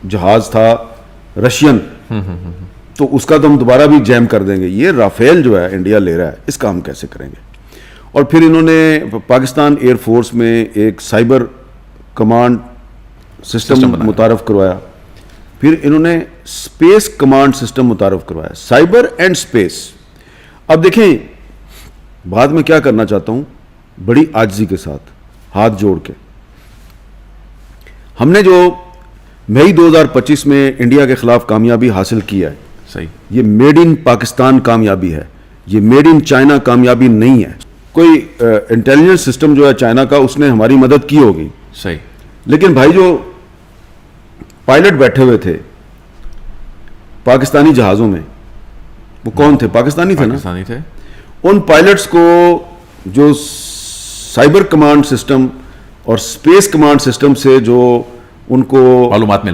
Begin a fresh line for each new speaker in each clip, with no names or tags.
جہاز تھا رشین, تو اس کا تو ہم دوبارہ بھی جیم کر دیں گے. یہ رافیل جو ہے انڈیا لے رہا ہے, اس کا ہم کیسے کریں گے؟ اور پھر انہوں نے پاکستان ایئر فورس میں ایک سائبر کمانڈ سسٹم متعارف کروایا, پھر انہوں نے اسپیس کمانڈ سسٹم متعارف کروایا, سائبر اینڈ اسپیس. اب دیکھیں بعد میں کیا کرنا چاہتا ہوں, بڑی عاجزی کے ساتھ ہاتھ جوڑ کے, ہم نے جو مئی 2025 میں انڈیا کے خلاف کامیابی حاصل کی ہے,
صحیح,
یہ میڈ ان پاکستان کامیابی ہے, یہ میڈ ان چائنا کامیابی نہیں ہے. کوئی انٹیلیجنس سسٹم جو ہے چائنا کا, اس نے ہماری مدد کی ہوگی,
صحیح,
لیکن بھائی جو پائلٹ بیٹھے ہوئے تھے پاکستانی جہازوں میں, وہ کون تھے؟ پاکستانی تھے نا.
پاکستانی تھے.
ان پائلٹس کو جو سائبر کمانڈ سسٹم اور اسپیس کمانڈ سسٹم سے جو ان کو
معلومات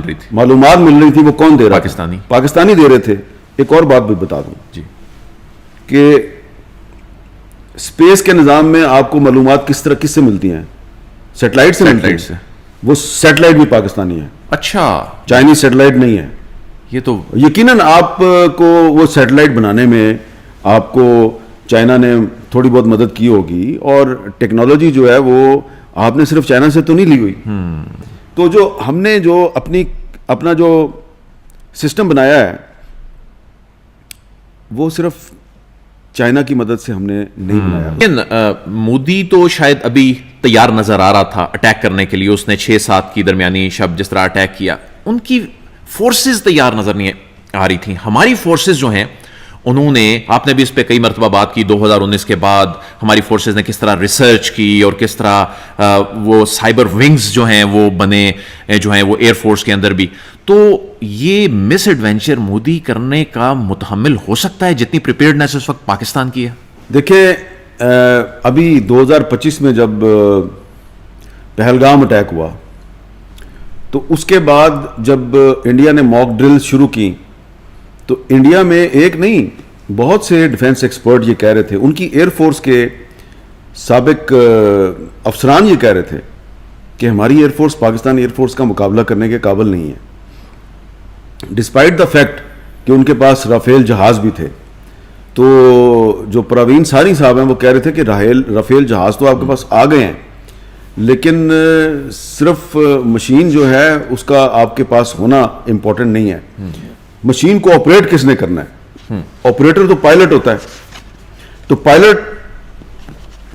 مل رہی
تھی وہ کون دے رہا
تھا؟
پاکستانی دے رہے تھے. ایک اور بات بھی بتا دوں
جی,
کہ اسپیس کے نظام میں آپ کو معلومات کس سے ملتی ہیں؟ سیٹلائٹ سے ملتی ہیں. وہ سیٹلائٹ بھی پاکستانی ہے.
اچھا,
چائنیز سیٹلائٹ نہیں ہے.
یہ تو
یقیناً آپ کو وہ سیٹلائٹ بنانے میں آپ کو چائنا نے تھوڑی بہت مدد کی ہوگی, اور ٹیکنالوجی جو ہے وہ آپ نے صرف چائنا سے تو نہیں لی ہوئی. تو جو ہم نے جو اپنا جو سسٹم بنایا ہے وہ صرف چائنا کی مدد سے ہم نے نہیں بنایا.
لیکن مودی تو شاید ابھی تیار نظر آ رہا تھا اٹیک کرنے کے لیے. اس نے 6-7 کی درمیانی شب جس طرح اٹیک کیا, ان کی فورسز تیار نظر نہیں آ رہی تھیں. ہماری فورسز جو ہیں انہوں نے, آپ نے بھی اس پہ کئی مرتبہ بات کی, 2019 کے بعد ہماری فورسز نے کس طرح ریسرچ کی اور کس طرح وہ سائبر ونگز جو ہیں وہ بنے جو ہیں وہ ایئر فورس کے اندر بھی. تو یہ مس ایڈوینچر مودی کرنے کا متحمل ہو سکتا ہے جتنی پریپیئرڈنیس اس وقت پاکستان کی ہے؟
دیکھیں ابھی 2025 میں جب پہلگام اٹیک ہوا تو اس کے بعد جب انڈیا نے موک ڈرل شروع کی تو انڈیا میں ایک نہیں بہت سے ڈیفنس ایکسپرٹ یہ کہہ رہے تھے, ان کی ایئر فورس کے سابق افسران یہ کہہ رہے تھے کہ ہماری air force Pakistan air force کا مقابلہ کرنے کے قابل نہیں ہے, ڈسپائٹ دا فیکٹ کہ ان کے پاس رافیل جہاز بھی تھے. تو جو پروین ساری صاحب ہیں وہ کہہ رہے تھے کہ رافیل جہاز تو آپ کے پاس آ گئے ہیں, لیکن صرف مشین جو ہے اس کا آپ کے پاس ہونا امپورٹنٹ نہیں ہے. مشین کو آپریٹ کس نے کرنا ہے؟ آپریٹر تو پائلٹ ہوتا ہے. تو پائلٹ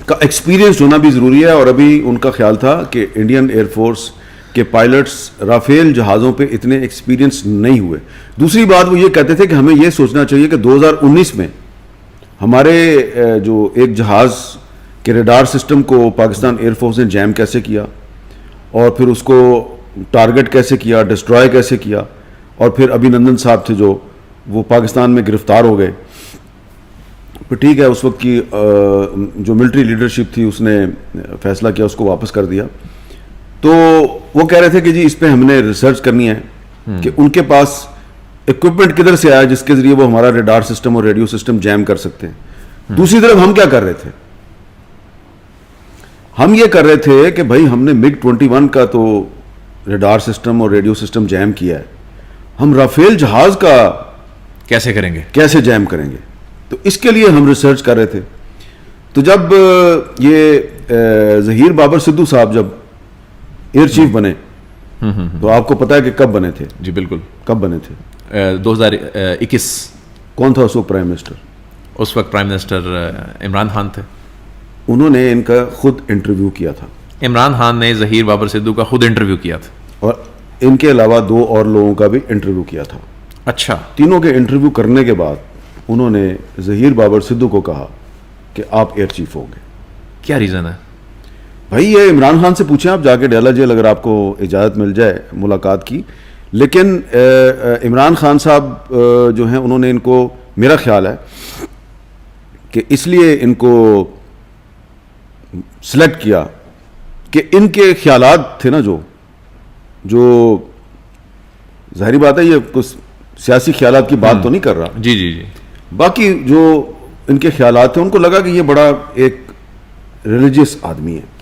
کا ایکسپیرینس ہونا بھی ضروری ہے, اور ابھی ان کا خیال تھا کہ انڈین ایئر فورس کے پائلٹس رافیل جہازوں پہ اتنے ایکسپیرینس نہیں ہوئے. دوسری بات وہ یہ کہتے تھے کہ ہمیں یہ سوچنا چاہیے کہ 2019 میں ہمارے جو ایک جہاز کے ریڈار سسٹم کو پاکستان ایئر فورس نے جیم کیسے کیا, اور پھر اس کو ٹارگٹ کیسے کیا, ڈسٹرائے کیسے کیا, اور پھر ابھینندن صاحب تھے جو وہ پاکستان میں گرفتار ہو گئے. پھر ٹھیک ہے, اس وقت کی جو ملٹری لیڈرشپ تھی اس نے فیصلہ کیا اس کو واپس کر دیا. تو وہ کہہ رہے تھے کہ جی اس پہ ہم نے ریسرچ کرنی ہے کہ ان کے پاس اکوپمنٹ کدھر سے آیا جس کے ذریعے وہ ہمارا ریڈار سسٹم اور ریڈیو سسٹم جیم کر سکتے ہیں. دوسری طرف ہم کیا کر رہے تھے؟ ہم یہ کر رہے تھے کہ بھائی ہم نے MiG 21 کا تو ریڈار سسٹم اور ریڈیو سسٹم جیم کیا ہے, ہم رافیل جہاز کا
کیسے کریں گے,
کیسے جیم کریں گے؟ تو اس کے لیے ہم ریسرچ کر رہے تھے. تو جب یہ ظہیر بابر سدھو صاحب جب ایئر چیف بنے تو آپ کو پتا ہے کہ کب بنے تھے؟
جی بالکل.
کب بنے تھے؟
2021.
کون تھا اس وقت پرائم منسٹر؟
اس وقت پرائم منسٹر عمران خان تھے.
انہوں نے ان کا خود انٹرویو کیا تھا.
عمران خان نے ظہیر بابر سدھو کا خود انٹرویو کیا تھا,
اور ان کے علاوہ 2 اور لوگوں کا بھی انٹرویو کیا تھا.
اچھا.
تینوں کے انٹرویو کرنے کے بعد انہوں نے ظہیر بابر سدھو کو کہا کہ آپ ایئر چیف ہوں گے.
کیا ریزن ہے
بھائی؟ یہ عمران خان سے پوچھیں آپ جا کے ڈیلا جیل اگر آپ کو اجازت مل جائے ملاقات کی. لیکن عمران خان صاحب جو ہیں انہوں نے ان کو, میرا خیال ہے کہ اس لیے ان کو سلیکٹ کیا کہ ان کے خیالات تھے نا جو ظاہری بات ہے, یہ کچھ سیاسی خیالات کی بات تو نہیں کر رہا.
جی جی جی.
باقی جو ان کے خیالات تھے ان کو لگا کہ یہ بڑا ایک ریلیجیس آدمی ہے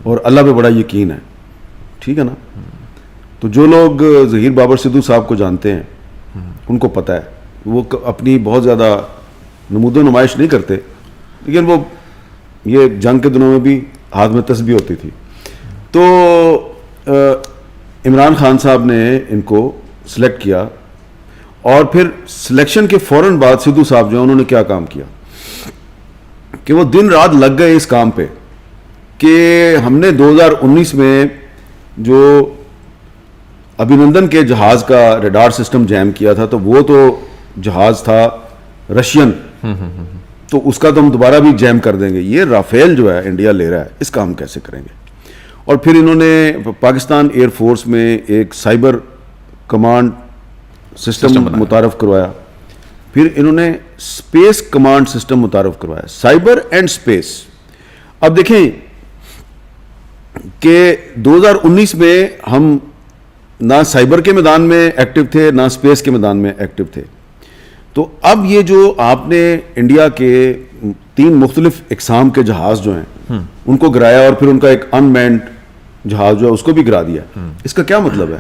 اور اللہ پہ بڑا یقین ہے, ٹھیک ہے نا. تو جو لوگ ظہیر بابر سدھو صاحب کو جانتے ہیں ان کو پتہ ہے وہ اپنی بہت زیادہ نمود و نمائش نہیں کرتے, لیکن وہ یہ جنگ کے دنوں میں بھی ہاتھ میں تسبیح ہوتی تھی. تو عمران خان صاحب نے ان کو سلیکٹ کیا, اور پھر سلیکشن کے فوراً بعد سدھو صاحب جو ہیں انہوں نے کیا کام کیا کہ وہ دن رات لگ گئے اس کام پہ کہ ہم نے 2019 میں جو ابھینندن کے جہاز کا ریڈار سسٹم جیم کیا تھا, تو وہ تو جہاز تھا رشین, تو اس کا تو ہم دوبارہ بھی جیم کر دیں گے. یہ رافیل جو ہے انڈیا لے رہا ہے, اس کا ہم کیسے کریں گے. اور پھر انہوں نے پاکستان ایئر فورس میں ایک سائبر کمانڈ سسٹم متعارف کروایا, پھر انہوں نے اسپیس کمانڈ سسٹم متعارف کروایا, سائبر اینڈ اسپیس. اب دیکھیں کہ 2019 میں ہم نہ سائبر کے میدان میں ایکٹیو تھے نہ اسپیس کے میدان میں ایکٹیو تھے. تو اب یہ جو آپ نے انڈیا کے 3 مختلف اقسام کے جہاز جو ہیں ان کو گرایا, اور پھر ان کا ایک ان مینڈ جہاز جو ہے اس کو بھی گرا دیا, اس کا کیا مطلب ہے؟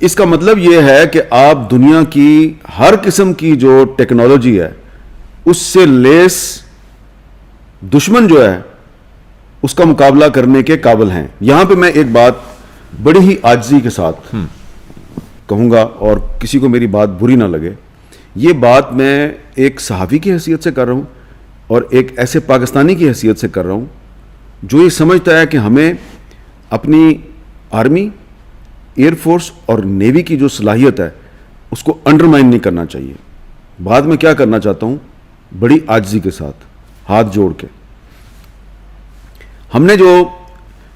اس کا مطلب یہ ہے کہ آپ دنیا کی ہر قسم کی جو ٹیکنالوجی ہے اس سے لیس دشمن جو ہے اس کا مقابلہ کرنے کے قابل ہیں. یہاں پہ میں ایک بات بڑی ہی عاجزی کے ساتھ کہوں گا, اور کسی کو میری بات بری نہ لگے, یہ بات میں ایک صحافی کی حیثیت سے کر رہا ہوں اور ایک ایسے پاکستانی کی حیثیت سے کر رہا ہوں جو یہ سمجھتا ہے کہ ہمیں اپنی آرمی, ایئر فورس اور نیوی کی جو صلاحیت ہے اس کو انڈرمائن نہیں کرنا چاہیے. بعد میں کیا کرنا چاہتا ہوں, بڑی عاجزی کے ساتھ ہاتھ جوڑ کے, ہم نے جو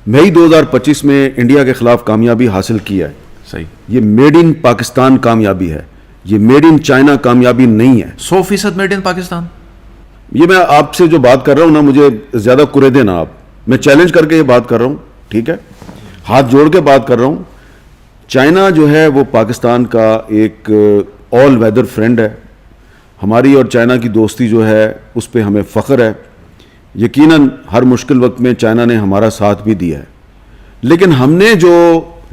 مئی 2025 میں انڈیا کے خلاف کامیابی حاصل کی ہے,
صحیح,
یہ میڈ ان پاکستان کامیابی ہے, یہ میڈ ان چائنا کامیابی نہیں ہے.
100% میڈ ان پاکستان.
یہ میں آپ سے جو بات کر رہا ہوں نا, مجھے زیادہ کرے دینا آپ, میں چیلنج کر کے یہ بات کر رہا ہوں, ٹھیک ہے, ہاتھ جوڑ کے بات کر رہا ہوں. چائنا جو ہے وہ پاکستان کا ایک آل ویدر فرینڈ ہے. ہماری اور چائنا کی دوستی جو ہے اس پہ ہمیں فخر ہے. یقیناً ہر مشکل وقت میں چائنا نے ہمارا ساتھ بھی دیا ہے, لیکن ہم نے جو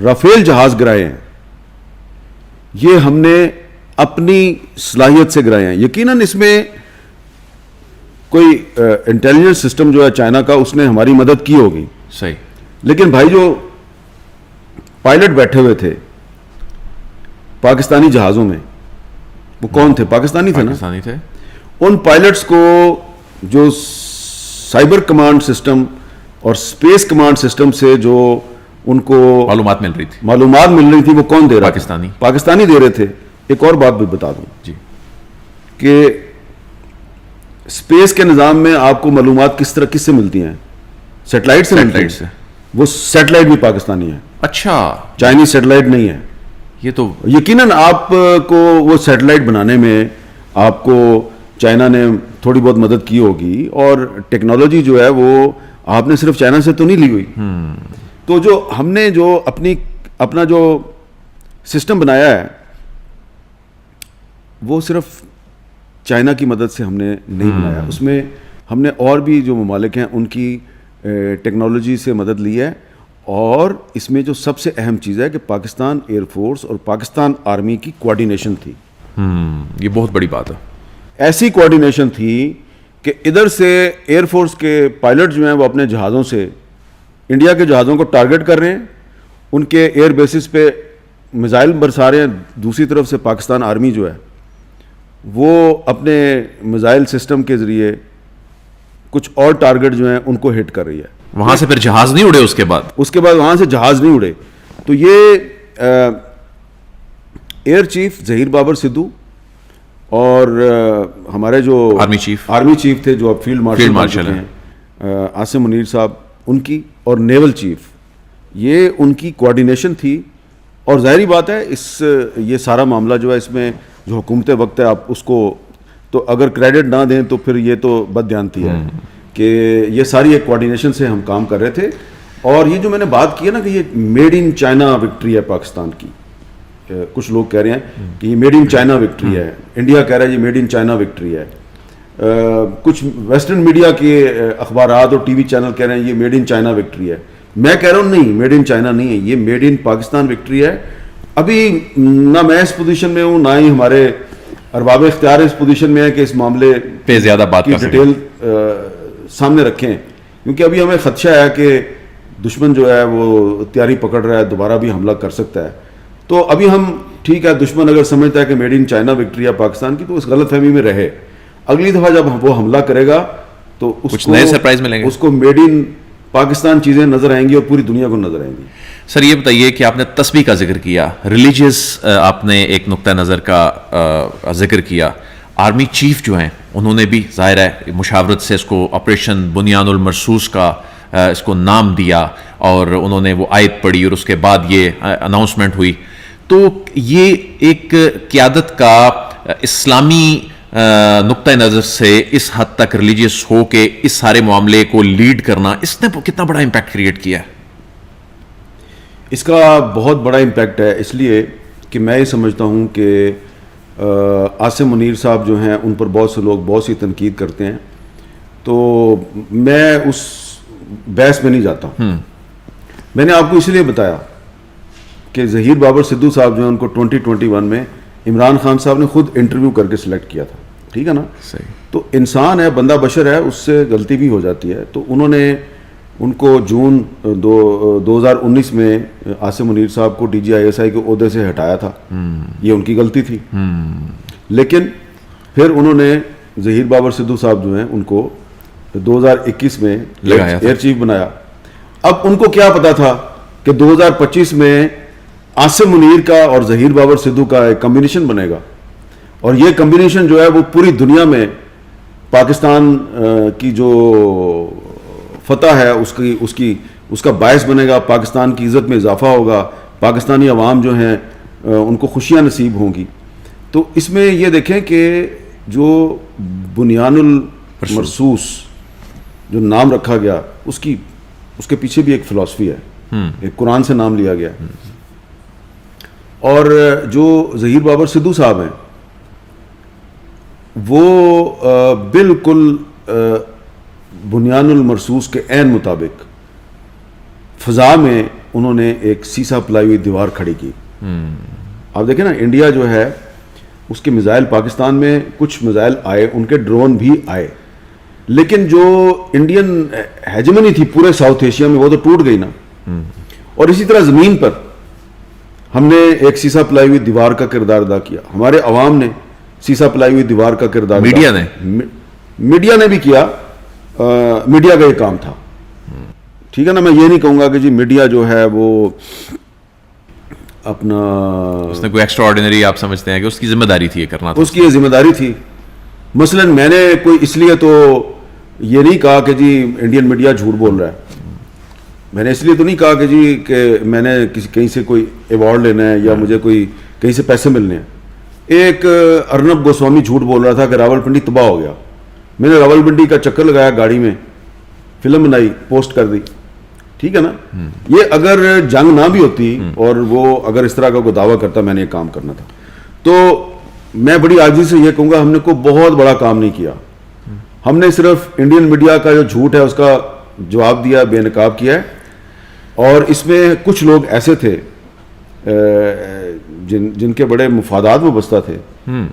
رافیل جہاز گرائے ہیں یہ ہم نے اپنی صلاحیت سے گرائے ہیں. یقیناً اس میں کوئی انٹیلیجنس سسٹم جو ہے چائنا کا اس نے ہماری مدد کی ہوگی,
صحیح,
لیکن بھائی جو پائلٹ بیٹھے ہوئے تھے پاکستانی جہازوں میں وہ کون تھے؟ پاکستانی تھے نا.
پاکستانی تھے.
ان پائلٹس کو جو سائبر کمانڈ سسٹم اور اسپیس کمانڈ سسٹم سے جو ان کو
معلومات مل رہی
تھی وہ کون دے رہا؟ پاکستانی دے رہے تھے. ایک اور بات بھی بتا دوں
جی
کہ اسپیس کے نظام میں آپ کو معلومات کس سے ملتی ہیں؟ سیٹلائٹ سے. وہ سیٹلائٹ بھی پاکستانی ہے.
اچھا,
چائنیز سیٹلائٹ نہیں ہے.
یہ تو
یقیناً آپ کو وہ سیٹلائٹ بنانے میں آپ کو چائنا نے تھوڑی بہت مدد کی ہوگی, اور ٹیکنالوجی جو ہے وہ آپ نے صرف چائنا سے تو نہیں لی ہوئی. تو جو ہم نے جو اپنا جو سسٹم بنایا ہے وہ صرف چائنا کی مدد سے ہم نے نہیں بنایا, اس میں ہم نے اور بھی جو ممالک ہیں ان کی ٹیکنالوجی سے مدد لی ہے. اور اس میں جو سب سے اہم چیز ہے کہ پاکستان ایئر فورس اور پاکستان آرمی کی کوارڈینیشن تھی.
یہ بہت بڑی بات ہے. ایسی
کوارڈینیشن تھی کہ ادھر سے ایئر فورس کے پائلٹ جو ہیں وہ اپنے جہازوں سے انڈیا کے جہازوں کو ٹارگٹ کر رہے ہیں, ان کے ایئر بیسز پہ میزائل برسا رہے ہیں. دوسری طرف سے پاکستان آرمی جو ہے وہ اپنے میزائل سسٹم کے ذریعے کچھ اور ٹارگٹ جو ہیں ان کو ہٹ کر رہی ہے.
وہاں سے پھر جہاز نہیں اڑے, اس کے بعد
وہاں سے جہاز نہیں اڑے. تو یہ ایئر چیف ظہیر بابر سدھو اور ہمارے جو آرمی چیف تھے جو اب فیلڈ مارشل ہیں عاصم منیر صاحب, ان کی اور نیول چیف, یہ ان کی کوارڈینیشن تھی. اور ظاہری بات ہے یہ سارا معاملہ جو ہے اس میں جو حکومت وقت ہے آپ اس کو تو اگر کریڈٹ نہ دیں تو پھر یہ تو بددیانتی ہے کہ یہ ساری ایک کوارڈینیشن سے ہم کام کر رہے تھے. اور یہ جو میں نے بات کی ہے نا کہ یہ میڈ ان چائنا وکٹری ہے پاکستان کی, کچھ لوگ کہہ رہے ہیں کہ یہ میڈ ان چائنا وکٹری ہے, انڈیا کہہ رہا ہے یہ میڈ ان چائنا وکٹری ہے, کچھ ویسٹرن میڈیا کے اخبارات اور ٹی وی چینل کہہ رہے ہیں یہ میڈ ان چائنا وکٹری ہے. میں کہہ رہا ہوں نہیں, میڈ ان چائنا نہیں ہے, یہ میڈ ان پاکستان وکٹری ہے. ابھی نہ میں اس پوزیشن میں ہوں, نہ ہی ہمارے ارباب اختیار اس پوزیشن میں ہے کہ اس معاملے
پہ زیادہ بات
کی ڈیٹیل سامنے رکھیں, کیونکہ ابھی ہمیں خدشہ ہے کہ دشمن جو ہے وہ تیاری پکڑ رہا ہے, دوبارہ بھی حملہ کر سکتا ہے. تو ابھی ہم ٹھیک ہے, دشمن اگر سمجھتا ہے کہ میڈ ان چائنا وکٹری ہے پاکستان کی, تو اس غلط فہمی میں رہے. اگلی دفعہ جب وہ حملہ کرے گا تو
کچھ نئے سرپرائز ملیں گے,
اس کو میڈ ان پاکستان چیزیں نظر آئیں گی اور پوری دنیا کو نظر آئیں گی.
سر یہ بتائیے کہ آپ نے تسبیح کا ذکر کیا, ریلیجیس آپ نے ایک نقطہ نظر کا ذکر کیا. آرمی چیف جو ہیں انہوں نے بھی ظاہر ہے مشاورت سے اس کو آپریشن بنیان المرصوص کا اس کو نام دیا, اور انہوں نے وہ آیت پڑھی اور اس کے بعد یہ اناؤنسمنٹ ہوئی. تو یہ ایک قیادت کا اسلامی نقطہ نظر سے اس حد تک ریلیجیس ہو کے اس سارے معاملے کو لیڈ کرنا, اس نے کتنا بڑا امپیکٹ کریٹ کیا ہے؟
اس کا بہت بڑا امپیکٹ ہے, اس لیے کہ میں یہ سمجھتا ہوں کہ عاصم منیر صاحب جو ہیں ان پر بہت سے لوگ بہت سی تنقید کرتے ہیں, تو میں اس بحث میں نہیں جاتا ہوں. میں نے آپ کو اس لیے بتایا کہ ظہیر بابر سدھو صاحب جو ہیں ان کو 2021 میں عمران خان صاحب نے خود انٹرویو کر کے سلیکٹ کیا تھا, ٹھیک ہے نا.
صحیح.
تو انسان ہے, بندہ بشر ہے, اس سے غلطی بھی ہو جاتی ہے. تو انہوں نے ان کو جون 2019 میں عاصم منیر صاحب کو D G I S I کے عہدے سے ہٹایا تھا. یہ ان کی غلطی تھی. لیکن پھر انہوں نے ظہیر بابر سدھو صاحب جو ہیں ان کو 2021 میں ایئر چیف بنایا. اب ان کو کیا پتا تھا کہ 2025 میں عاصم منیر کا اور ظہیر بابر سدھو کا ایک کمبینیشن بنے گا, اور یہ کمبینیشن جو ہے وہ پوری دنیا میں پاکستان کی جو فتح ہے اس کا باعث بنے گا. پاکستان کی عزت میں اضافہ ہوگا, پاکستانی عوام جو ہیں ان کو خوشیاں نصیب ہوں گی. تو اس میں یہ دیکھیں کہ جو بنیان المرصوص جو نام رکھا گیا اس کے پیچھے بھی ایک فلسفی ہے, ایک قرآن سے نام لیا گیا. اور جو ظہیر بابر سدھو صاحب ہیں وہ بالکل بنیان المرصوص کے عین مطابق فضا میں انہوں نے ایک سیسا پلائی ہوئی دیوار کھڑی کی. آپ دیکھیں نا, انڈیا جو ہے اس کے میزائل پاکستان میں کچھ میزائل آئے, ان کے ڈرون بھی آئے, لیکن جو انڈین ہیجمنی تھی پورے ساؤتھ ایشیا میں وہ تو ٹوٹ گئی نا. اور اسی طرح زمین پر ہم نے ایک سیسا پلائی ہوئی دیوار کا کردار ادا کیا, ہمارے عوام نے سیسا پلائی ہوئی دیوار کا کردار, میڈیا نے بھی کیا. میڈیا کا یہ کام تھا, ٹھیک ہے نا. میں یہ نہیں کہوں گا کہ جی میڈیا جو ہے وہ اپنا
اس نے کوئی ایکسٹرا آرڈینری آپ سمجھتے ہیں کہ اس کی ذمہ داری تھی یہ کرنا تھا,
اس کی یہ ذمہ داری تھی. مثلا میں نے کوئی اس لیے تو یہ نہیں کہا کہ جی انڈین میڈیا جھوٹ بول رہا ہے, میں نے اس لیے تو نہیں کہا کہ جی کہ میں نے کہیں سے کوئی ایوارڈ لینا ہے یا مجھے کوئی کہیں سے پیسے ملنے ہیں. ایک ارنب گوسوامی جھوٹ بول رہا تھا کہ راولپنڈی تباہ ہو گیا. میں نے راولپنڈی کا چکر لگایا گاڑی میں, فلم بنائی, پوسٹ کر دی, ٹھیک ہے نا. یہ اگر جنگ نہ بھی ہوتی اور وہ اگر اس طرح کا کوئی دعویٰ کرتا میں نے یہ کام کرنا تھا, تو میں بڑی عاجزی سے یہ کہوں گا ہم نے کوئی بہت بڑا کام نہیں کیا. ہم نے صرف انڈین میڈیا کا جو جھوٹ ہے اس کا جواب دیا, بے نقاب کیا ہے. اور اس میں کچھ لوگ ایسے تھے جن کے بڑے مفادات وابستہ تھے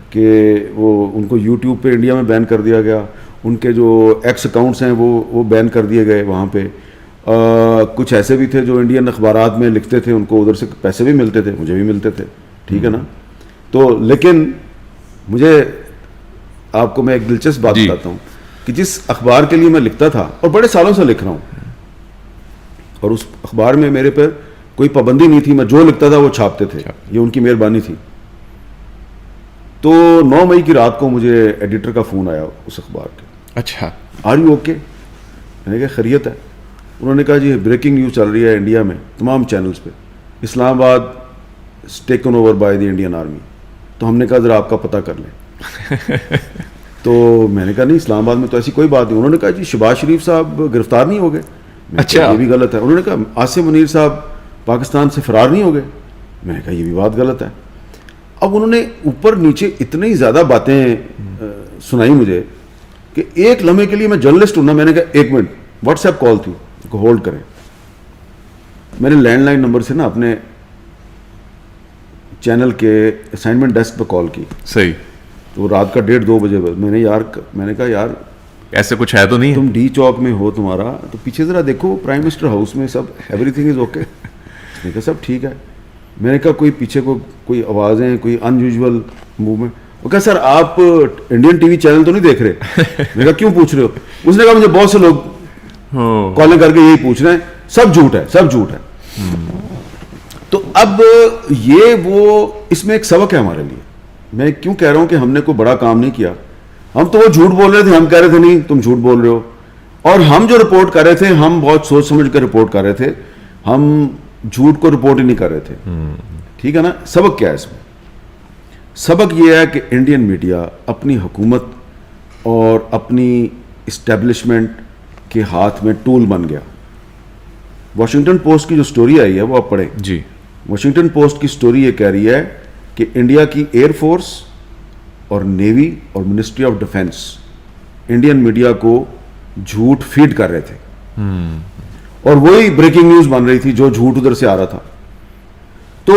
کہ وہ ان کو یوٹیوب پہ انڈیا میں بین کر دیا گیا, ان کے جو ایکس اکاؤنٹس ہیں وہ بین کر دیے گئے وہاں پہ. کچھ ایسے بھی تھے جو انڈین اخبارات میں لکھتے تھے, ان کو ادھر سے پیسے بھی ملتے تھے, مجھے بھی ملتے تھے, ٹھیک ہے نا. تو لیکن مجھے آپ کو میں ایک دلچسپ بات بتاتا ہوں کہ جس اخبار کے لیے میں لکھتا تھا اور بڑے سالوں سے لکھ رہا ہوں, اور اس اخبار میں میرے پر کوئی پابندی نہیں تھی, میں جو لکھتا تھا وہ چھاپتے تھے, یہ ان کی مہربانی تھی. تو 9 مئی کی رات کو مجھے ایڈیٹر کا فون آیا اس اخبار کے.
اچھا,
آر یو اوکے؟ میں نے کہا خیریت ہے. انہوں نے کہا جی بریکنگ نیوز چل رہی ہے انڈیا میں تمام چینلز پہ, اسلام آباد taken over by the Indian army. تو ہم نے کہا ذرا آپ کا پتہ کر لیں. تو میں نے کہا نہیں, اسلام آباد میں تو ایسی کوئی بات نہیں. انہوں نے کہا جی شہباز شریف صاحب گرفتار نہیں ہو گئے. اچھا, یہ بھی غلط ہے. انہوں نے کہا عاصم منیر صاحب پاکستان سے فرار نہیں ہو گئے. میں نے کہا یہ بھی بات غلط ہے. اب انہوں نے اوپر نیچے اتنی زیادہ باتیں سنائی مجھے کہ ایک لمحے کے لیے میں جرنلسٹ ہوں نا, میں نے کہا ایک منٹ, واٹس ایپ کال تھی, کو ہولڈ کریں. میں نے لینڈ لائن نمبر سے نا اپنے چینل کے اسائنمنٹ ڈیسک پہ کال کی,
صحیح,
تو رات کا 1:30-2 بجے میں نے کہا یار
ایسے کچھ ہے تو نہیں,
تم ڈی چوک میں ہو, تمہارا تو پیچھے ذرا دیکھو پرائم منسٹر ہاؤس میں سب ایوری تھنگ از اوکے. میں نے کہا سب ٹھیک ہے. میں نے کہا کوئی پیچھے کوئی آوازیں, کوئی ان یوزول موومنٹ. وہ کہا سر آپ انڈین ٹی وی چینل تو نہیں دیکھ رہے؟ میں نے کہا کیوں پوچھ رہے ہو؟ اس نے کہا مجھے بہت سے لوگ کالیں کر کے یہی پوچھ رہے ہیں, سب جھوٹ ہے, سب جھوٹ ہے. تو اب یہ وہ اس میں ایک سبق ہے ہمارے لیے. میں کیوں کہہ رہا ہوں کہ ہم نے کوئی بڑا کام نہیں کیا, ہم تو وہ جھوٹ بول رہے تھے, ہم کہہ رہے تھے نہیں تم جھوٹ بول رہے ہو, اور ہم جو رپورٹ کر رہے تھے ہم بہت سوچ سمجھ کر رپورٹ کر رہے تھے, ہم جھوٹ کو رپورٹ ہی نہیں کر رہے تھے. ٹھیک ہے نا. سبق کیا ہے اس میں؟ سبق یہ ہے کہ انڈین میڈیا اپنی حکومت اور اپنی اسٹیبلشمنٹ کے ہاتھ میں ٹول بن گیا. واشنگٹن پوسٹ کی جو سٹوری آئی ہے وہ آپ پڑھیں
جی.
واشنگٹن پوسٹ کی سٹوری یہ کہہ رہی ہے کہ انڈیا کی ایئر فورس اور نیوی اور ministry of defence Indian media کو جھوٹ فیڈ کر رہے تھے, اور وہی بریکنگ نیوز بن رہی تھی جو جھوٹ ادھر سے آ رہا تھا. تو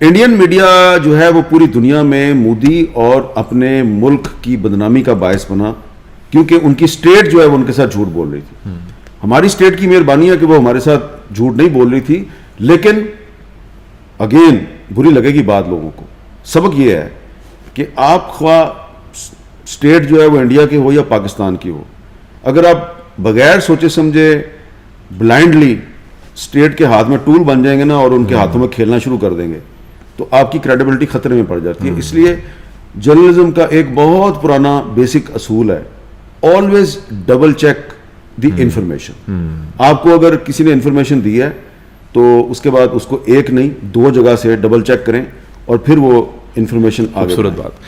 انڈین میڈیا جو ہے وہ پوری دنیا میں مودی اور اپنے ملک کی بدنامی کا باعث بنا, کیونکہ ان کی اسٹیٹ جو ہے وہ ان کے ساتھ جھوٹ بول رہی تھی. ہماری اسٹیٹ کی مہربانی ہے کہ وہ ہمارے ساتھ جھوٹ نہیں بول رہی تھی, لیکن اگین بری لگے گی بات لوگوں کو. سبق یہ ہے کہ آپ خواہ اسٹیٹ جو ہے وہ انڈیا کی ہو یا پاکستان کی ہو, اگر آپ بغیر سوچے سمجھے بلائنڈلی اسٹیٹ کے ہاتھ میں ٹول بن جائیں گے نا اور ان کے ہاتھوں میں کھیلنا شروع کر دیں گے تو آپ کی کریڈیبلٹی خطرے میں پڑ جاتی ہے. اس لیے جرنلزم کا ایک بہت پرانا بیسک اصول ہے, always double check the information. آپ کو اگر کسی نے انفارمیشن دی ہے تو اس کے بعد اس کو ایک نہیں 2 جگہ سے ڈبل چیک کریں اور پھر وہ انفارمیشن آگے.
خوبصورت بات.